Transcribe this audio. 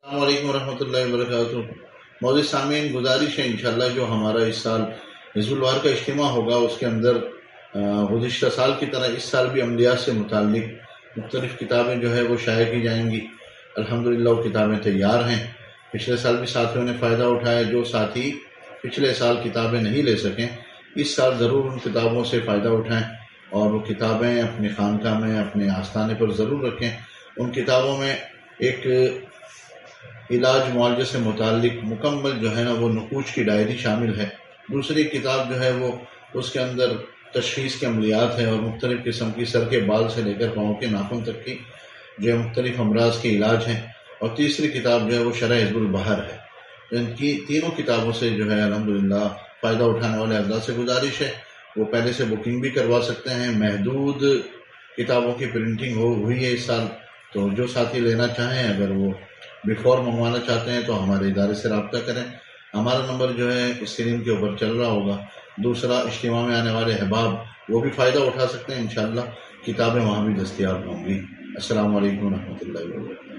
السلام علیکم ورحمۃ اللہ وبرکاتہ۔ موضوع سامعین، گزارش ہے انشاءاللہ جو ہمارا اس سال حزب الوار کا اجتماع ہوگا اس کے اندر گزشتہ سال کی طرح اس سال بھی عملیات سے متعلق مختلف کتابیں جو ہے وہ شائع کی جائیں گی۔ الحمدللہ وہ کتابیں تیار ہیں۔ پچھلے سال بھی ساتھیوں نے فائدہ اٹھایا۔ جو ساتھی پچھلے سال کتابیں نہیں لے سکیں اس سال ضرور ان کتابوں سے فائدہ اٹھائیں اور وہ کتابیں اپنی خانقاہ میں اپنے آستانے پر ضرور رکھیں۔ ان کتابوں میں ایک علاج معالجے سے متعلق مکمل جو ہے نا وہ نقوش کی ڈائری شامل ہے۔ دوسری کتاب جو ہے وہ اس کے اندر تشخیص کے عملیات ہیں اور مختلف قسم کی سر کے بال سے لے کر پاؤں کے ناخن تک کی جو مختلف امراض کے علاج ہیں۔ اور تیسری کتاب جو ہے وہ شرح حزب البحر ہے۔ ان کی تینوں کتابوں سے جو ہے الحمدللہ فائدہ اٹھانے والے حضرات سے گزارش ہے وہ پہلے سے بکنگ بھی کروا سکتے ہیں۔ محدود کتابوں کی پرنٹنگ ہوئی ہے اس سال، تو جو ساتھی لینا چاہیں اگر وہ بیفور منگوانا چاہتے ہیں تو ہمارے ادارے سے رابطہ کریں۔ ہمارا نمبر جو ہے اسکرین کے اوپر چل رہا ہوگا۔ دوسرا، اجتماع میں آنے والے احباب وہ بھی فائدہ اٹھا سکتے ہیں، انشاءاللہ کتابیں وہاں بھی دستیاب ہوں گی۔ السلام علیکم ورحمۃ اللہ وبرکاتہ۔